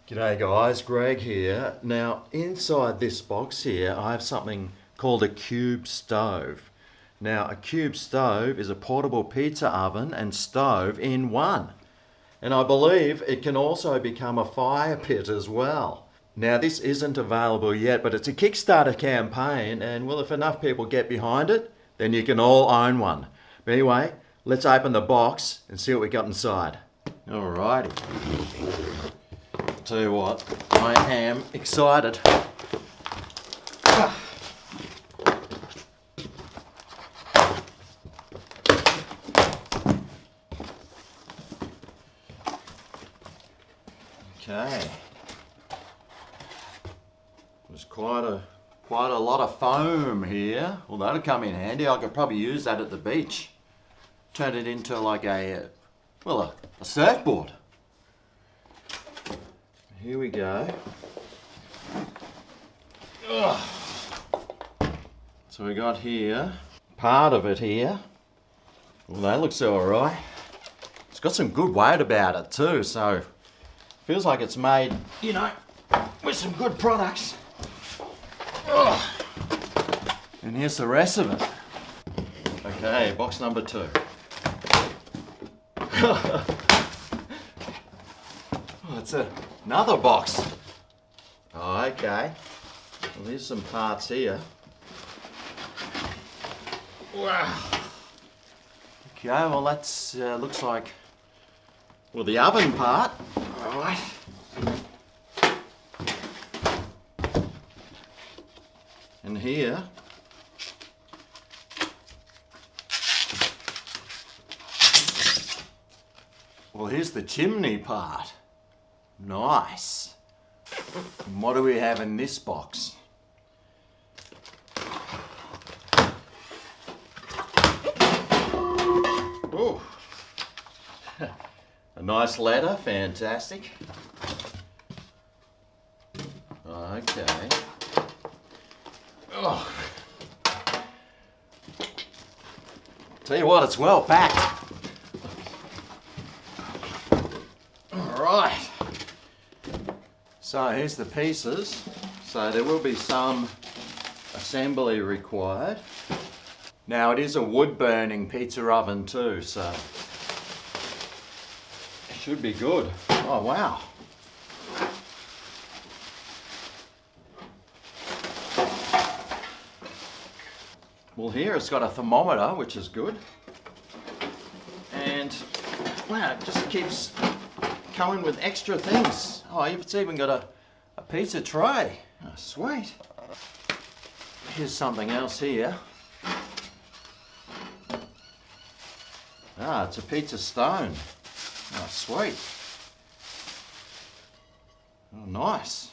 G'day guys, Greg here. Now inside this box here I have something called a QubeStove. Now a QubeStove is a portable pizza oven and stove in one. And I believe it can also become a fire pit as well. Now this isn't available yet, but it's a Kickstarter campaign, and well, if enough people get behind it, then you can all own one. But anyway, let's open the box and see what we got inside. Alrighty. Tell you what, I am excited. Okay. There's quite a lot of foam here. Well, that'll come in handy. I could probably use that at the beach. Turn it into like a surfboard. Here we go. Ugh. So we got here, part of it here. Well, that looks alright. It's got some good weight about it too, so feels like it's made, you know, with some good products. Ugh. And here's the rest of it. Okay, box number 2. Oh, it's another box. Oh, okay. Well, there's some parts here. Wow. Okay, well that's looks like, well, the oven part. All right. And here, well, here's the chimney part. Nice. And what do we have in this box? Ooh. A nice letter, fantastic. Okay. Oh. Tell you what, it's well packed. Alright. So here's the pieces. So there will be some assembly required. Now it is a wood burning pizza oven too, so it should be good. Oh wow. Well, here it's got a thermometer, which is good. And wow, it just keeps coming with extra things. Oh, it's even got a pizza tray. Oh, sweet. Here's something else here. Ah, it's a pizza stone. Oh, sweet. Oh, nice.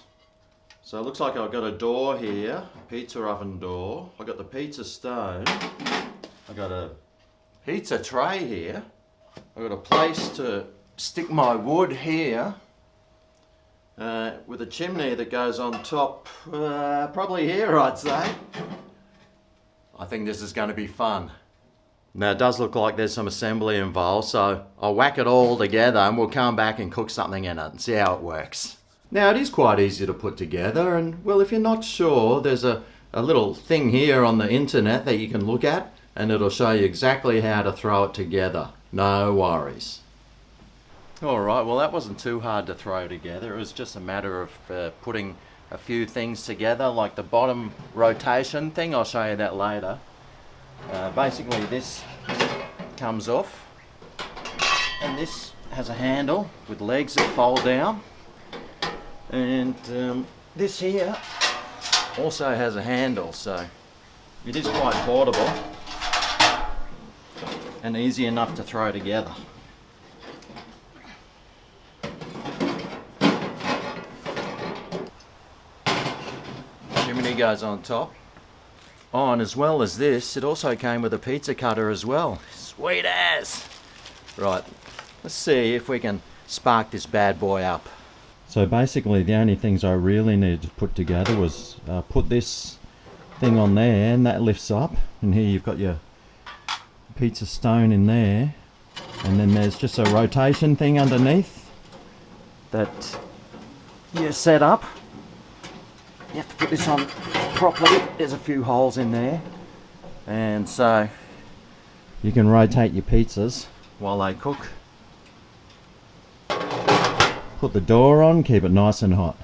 So it looks like I've got a door here, a pizza oven door. I've got the pizza stone. I've got a pizza tray here. I've got a place to stick my wood here. With a chimney that goes on top, probably here, I'd say. I think this is going to be fun. Now it does look like there's some assembly involved, so I'll whack it all together and we'll come back and cook something in it and see how it works. Now it is quite easy to put together, and well, if you're not sure, there's a little thing here on the internet that you can look at and it'll show you exactly how to throw it together. No worries. Alright, well that wasn't too hard to throw together. It was just a matter of putting a few things together, like the bottom rotation thing. I'll show you that later. Basically this comes off, and this has a handle with legs that fold down, and this here also has a handle, so it is quite portable and easy enough to throw together. Chimney goes on top. Oh, and as well as this, it also came with a pizza cutter as well. Sweet as! Right, let's see if we can spark this bad boy up. So basically the only things I really needed to put together was put this thing on there, and that lifts up, and here you've got your pizza stone in there, and then there's just a rotation thing underneath that your setup. You have to put this on properly. There's a few holes in there. And so you can rotate your pizzas while they cook. Put the door on, keep it nice and hot.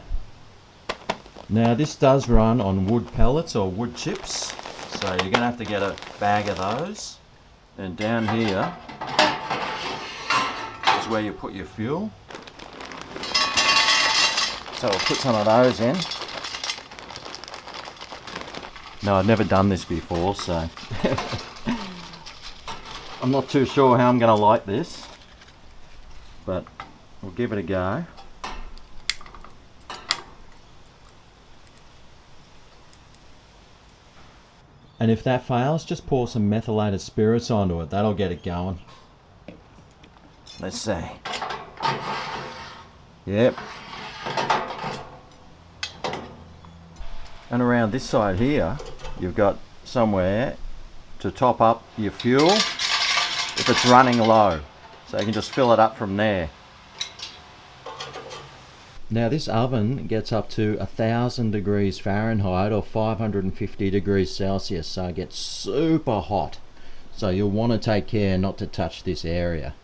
Now this does run on wood pellets or wood chips, so you're going to have to get a bag of those. And down here is where you put your fuel. So I'll put some of those in. No, I've never done this before, so I'm not too sure how I'm going to like this, but we'll give it a go. And if that fails, just pour some methylated spirits onto it. That'll get it going. Let's see. Yep. And around this side here, you've got somewhere to top up your fuel if it's running low. So you can just fill it up from there. Now this oven gets up to 1000 degrees Fahrenheit or 550 degrees Celsius, so it gets super hot. So you'll want to take care not to touch this area.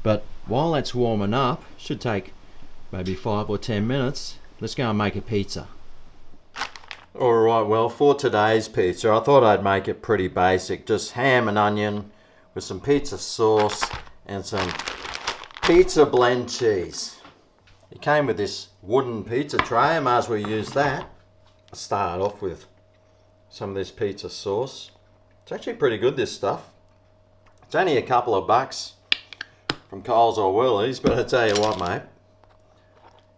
But while that's warming up, should take maybe 5 or 10 minutes, let's go and make a pizza. Alright, well for today's pizza I thought I'd make it pretty basic. Just ham and onion with some pizza sauce and some pizza blend cheese. It came with this wooden pizza tray, I might as well use that. I'll start off with some of this pizza sauce. It's actually pretty good, this stuff. It's only a couple of bucks from Coles or Woolies, but I tell you what mate,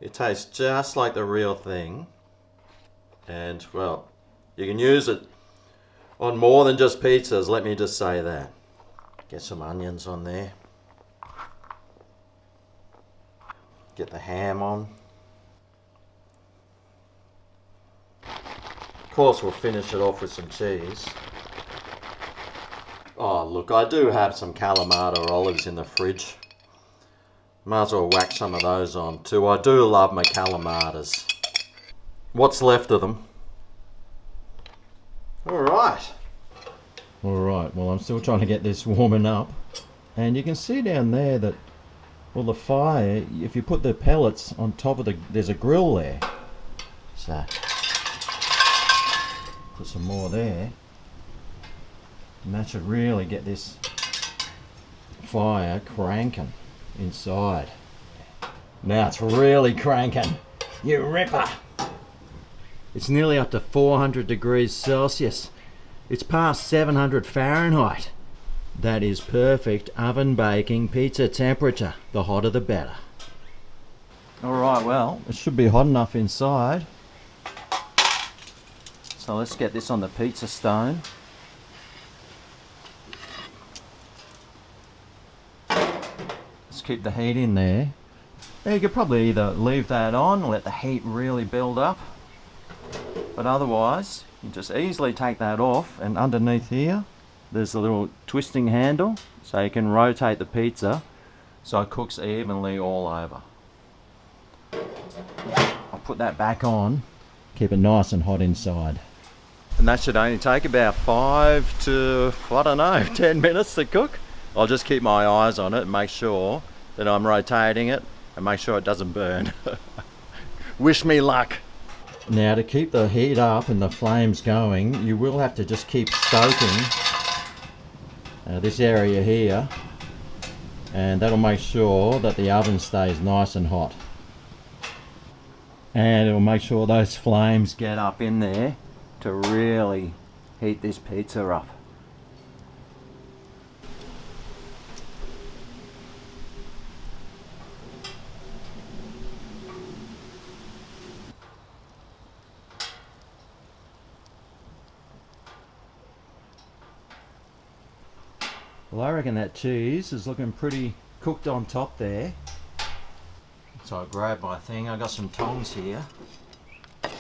it tastes just like the real thing. And well, you can use it on more than just pizzas, let me just say that. Get some onions on there. Get the ham on. Of course we'll finish it off with some cheese. Oh look, I do have some Kalamata olives in the fridge. Might as well whack some of those on too. I do love my Kalamatas. What's left of them. Alright. Alright, well I'm still trying to get this warming up. And you can see down there that, well the fire, if you put the pellets on top of there's a grill there. So, put some more there. And that should really get this fire cranking inside. Now it's really cranking. You ripper! It's nearly up to 400 degrees Celsius. It's past 700 Fahrenheit. That is perfect oven baking pizza temperature. The hotter the better. Alright, well, it should be hot enough inside. So let's get this on the pizza stone. Let's keep the heat in there. Now you could probably either leave that on or let the heat really build up. But otherwise, you just easily take that off, and underneath here, there's a little twisting handle, so you can rotate the pizza so it cooks evenly all over. I'll put that back on, keep it nice and hot inside. And that should only take about 5 to, I don't know, 10 minutes to cook. I'll just keep my eyes on it and make sure that I'm rotating it and make sure it doesn't burn. Wish me luck. Now to keep the heat up and the flames going, you will have to just keep stoking this area here, and that'll make sure that the oven stays nice and hot. And it'll make sure those flames get up in there to really heat this pizza up. Well, I reckon that cheese is looking pretty cooked on top there. So I grabbed my thing, I got some tongs here. And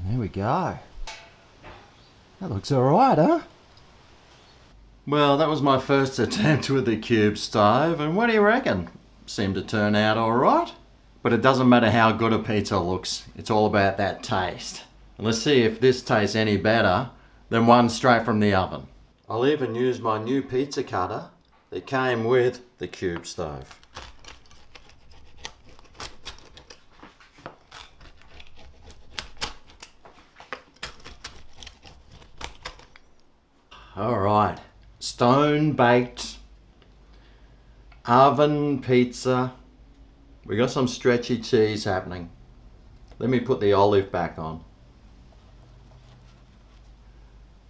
there we go. That looks alright, huh? Well, that was my first attempt with the QubeStove, and what do you reckon? seem to turn out all right. But it doesn't matter how good a pizza looks. It's all about that taste. And let's see if this tastes any better than one straight from the oven. I'll even use my new pizza cutter that came with the QubeStove. All right, stone baked oven pizza. We got some stretchy cheese happening. Let me put the olive back on.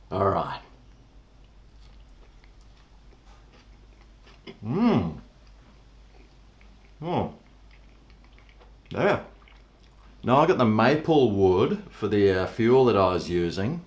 All right. Oh. Yeah. Now I got the maple wood for the fuel that I was using,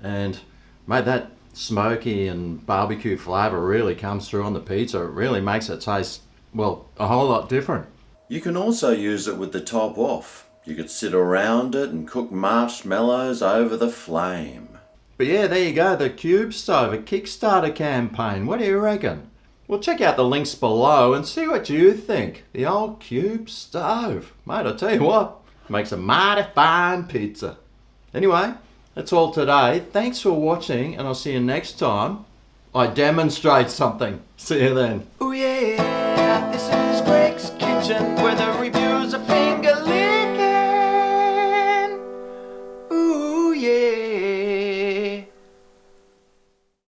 and made that smoky and barbecue flavour really comes through on the pizza. It really makes it taste, well, a whole lot different. You can also use it with the top off. You could sit around it and cook marshmallows over the flame. But yeah, there you go, the QubeStove, a Kickstarter campaign. What do you reckon? Well, check out the links below and see what you think. The old QubeStove. Mate, I tell you what, makes a mighty fine pizza. Anyway, that's all today. Thanks for watching, and I'll see you next time I demonstrate something. See you then. Oh yeah, this is Greg's Kitchen.